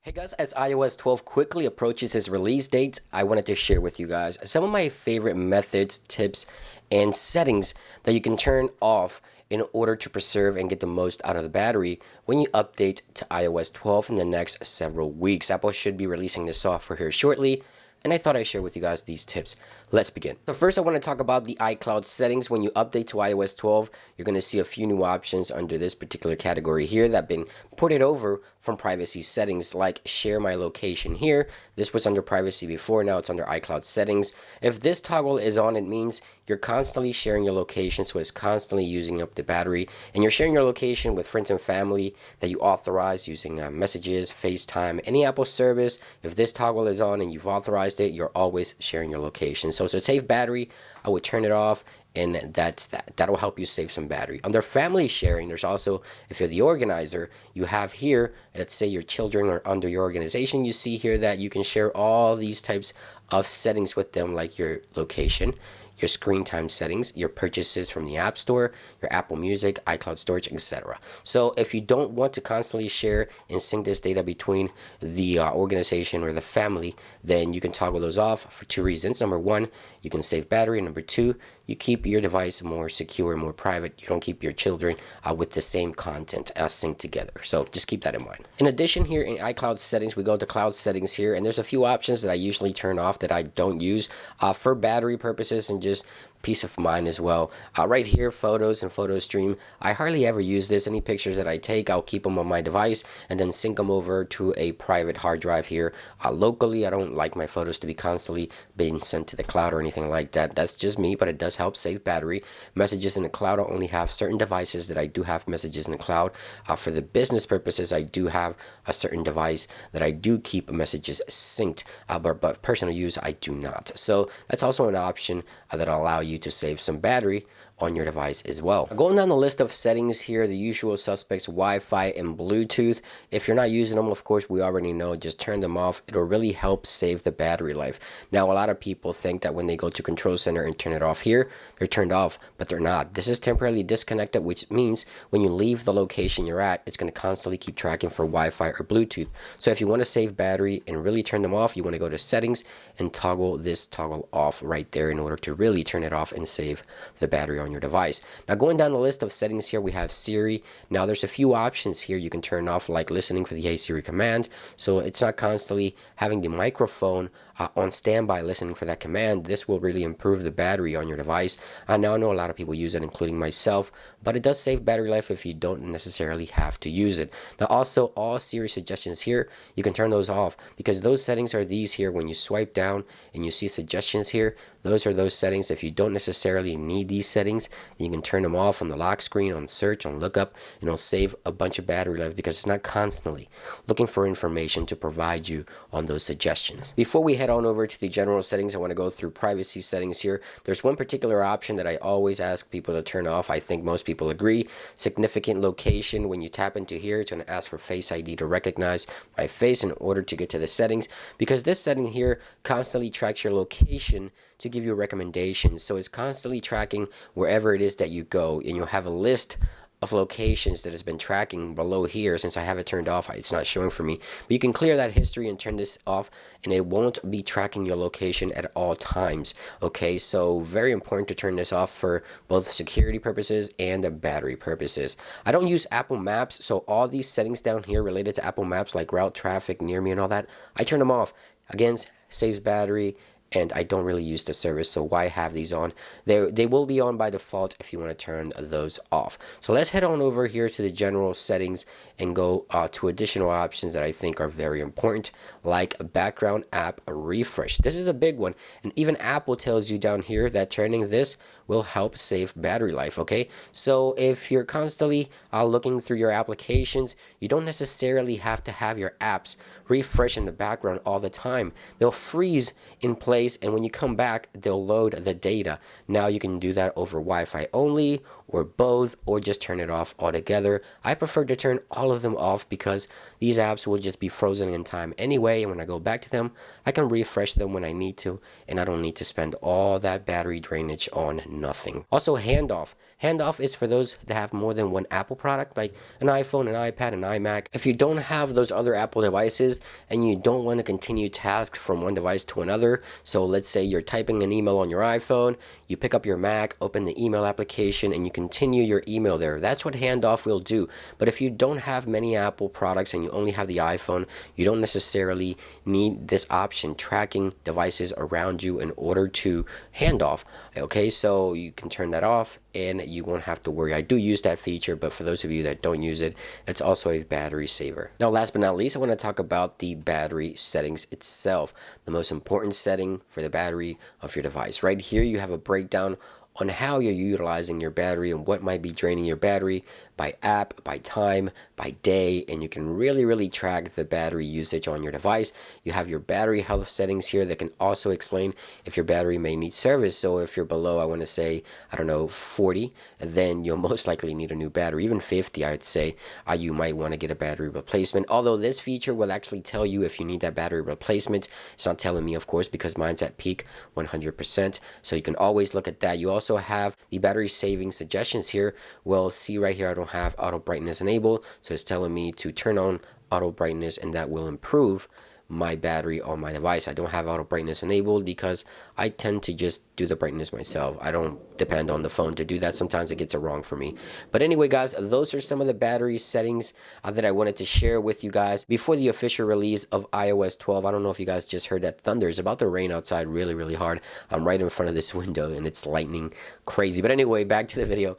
Hey guys, as iOS 12 quickly approaches its release date, I wanted to share with you guys some of my favorite methods, tips, and settings that you can turn off in order to preserve and get the most out of the battery when you update to iOS 12 in the next several weeks. Apple should be releasing this software here shortly, and I thought I'd share with you guys these tips. Let's begin. So first I want to talk about the iCloud settings. When you update to iOS 12, you're going to see a few new options under this particular category here that have been ported over from privacy settings, like share my location here. This was under privacy before, now it's under iCloud settings. If this toggle is on, it means you're constantly sharing your location, so it's constantly using up the battery, and you're sharing your location with friends and family that you authorize using messages, FaceTime, any Apple service. If this toggle is on and you've authorized it, you're always sharing your location. So to save battery, I would turn it off, and that'll help you save some battery. Under family sharing, there's also, if you're the organizer, you have here, let's say your children are under your organization, you see here that you can share all these types of settings with them, like your location, your screen time settings, your purchases from the App Store, your Apple Music, iCloud storage, etc. So if you don't want to constantly share and sync this data between the organization or the family, then you can toggle those off for two reasons. Number one, you can save battery. Number two, you keep your device more secure, more private. You don't keep your children with the same content synced together. So just keep that in mind. In addition, here in iCloud settings, we go to cloud settings here, and there's a few options that I usually turn off that I don't use for battery purposes and just peace of mind as well. Right here, photos and photo stream. I hardly ever use this. Any pictures that I take, I'll keep them on my device and then sync them over to a private hard drive here locally. I don't like my photos to be constantly being sent to the cloud or anything like that. That's just me, but it does help save battery. Messages in the cloud, I only have certain devices that I do have messages in the cloud. For the business purposes, I do have a certain device that I do keep messages synced, but personal use, I do not. So that's also an option that'll allow you to save some battery on your device as well. Going down the list of settings here, the usual suspects, Wi-Fi and Bluetooth. If you're not using them, of course, we already know, just turn them off. It'll really help save the battery life. Now, a lot of people think that when they go to Control Center and turn it off here, they're turned off, but they're not. This is temporarily disconnected, which means when you leave the location you're at, it's going to constantly keep tracking for Wi-Fi or Bluetooth. So if you want to save battery and really turn them off, you want to go to settings and toggle this toggle off right there in order to really turn it off and save the battery on your device. Now, going down the list of settings here, we have Siri. Now there's a few options here you can turn off, like listening for the Hey Siri command, so it's not constantly having the microphone on standby listening for that command. This will really improve the battery on your device. Now I know a lot of people use it, including myself, but it does save battery life if you don't necessarily have to use it. Now also, all Siri suggestions here, you can turn those off, because those settings are these here. When you swipe down and you see suggestions here, those are those settings. If you don't necessarily need these settings, you can turn them off on the lock screen, on search, on lookup, and it'll save a bunch of battery life because it's not constantly looking for information to provide you on those suggestions. Before we head on over to the general settings, I want to go through privacy settings here. There's one particular option that I always ask people to turn off. I think most people agree. Significant location. When you tap into here, it's going to ask for Face ID to recognize my face in order to get to the settings, because this setting here constantly tracks your location to give you recommendations. So it's constantly tracking wherever it is that you go, and you'll have a list of locations that has been tracking below here. Since I have it turned off, it's not showing for me, but you can clear that history and turn this off, and it won't be tracking your location at all times. Okay, so very important to turn this off for both security purposes and battery purposes. I don't use Apple Maps, so all these settings down here related to Apple Maps, like route, traffic, near me, and all that, I turn them off. Again, saves battery, and I don't really use the service, so why have these on? They will be on by default if you want to turn those off. So let's head on over here to the general settings and go to additional options that I think are very important, like background app refresh. This is a big one, and even Apple tells you down here that turning this will help save battery life. Okay, so if you're constantly looking through your applications, you don't necessarily have to have your apps refresh in the background all the time. They'll freeze in place place, and when you come back, they'll load the data. Now you can do that over Wi-Fi only, or both, or just turn it off altogether. I prefer to turn all of them off because these apps will just be frozen in time anyway, and when I go back to them, I can refresh them when I need to, and I don't need to spend all that battery drainage on nothing. Also, Handoff. Handoff is for those that have more than one Apple product, like an iPhone, an iPad, an iMac. If you don't have those other Apple devices and you don't want to continue tasks from one device to another, so let's say you're typing an email on your iPhone, you pick up your Mac, open the email application, and you continue your email there. That's what Handoff will do. But if you don't have many Apple products and you only have the iPhone, you don't necessarily need this option, tracking devices around you, in order to Handoff. Okay, so you can turn that off and you won't have to worry. I do use that feature, but for those of you that don't use it, it's also a battery saver. Now, last but not least, I want to talk about the battery settings itself, the most important setting for the battery of your device. Right here, you have a breakdown on how you're utilizing your battery and what might be draining your battery by app, by time, by day, and you can really track the battery usage on your device. You have your battery health settings here that can also explain if your battery may need service. So if you're below, I want to say, I don't know, 40, then you'll most likely need a new battery. Even 50, I'd say you might want to get a battery replacement. Although this feature will actually tell you if you need that battery replacement. It's not telling me, of course, because mine's at peak 100%. So you can always look at that. You also have the battery saving suggestions here. Well, see right here, I don't have auto brightness enabled, so it's telling me to turn on auto brightness, and that will improve my battery on my device. I don't have auto brightness enabled because I tend to just do the brightness myself. I don't depend on the phone to do that. Sometimes it gets it wrong for me. But anyway, guys, those are some of the battery settings that I wanted to share with you guys before the official release of iOS 12. I don't know if you guys just heard that thunder. It's about to rain outside really hard. I'm right in front of this window and it's lightning crazy. But anyway, back to the video.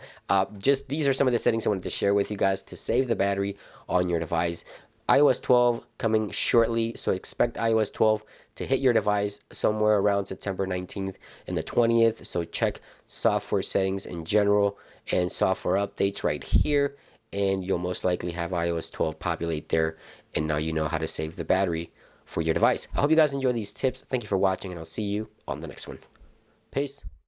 Just these are some of the settings I wanted to share with you guys to save the battery on your device. iOS 12 coming shortly, so expect iOS 12 to hit your device somewhere around September 19th and the 20th. So check software settings in general and software updates right here, and you'll most likely have iOS 12 populate there, and now you know how to save the battery for your device. I hope you guys enjoy these tips. Thank you for watching, and I'll see you on the next one. Peace.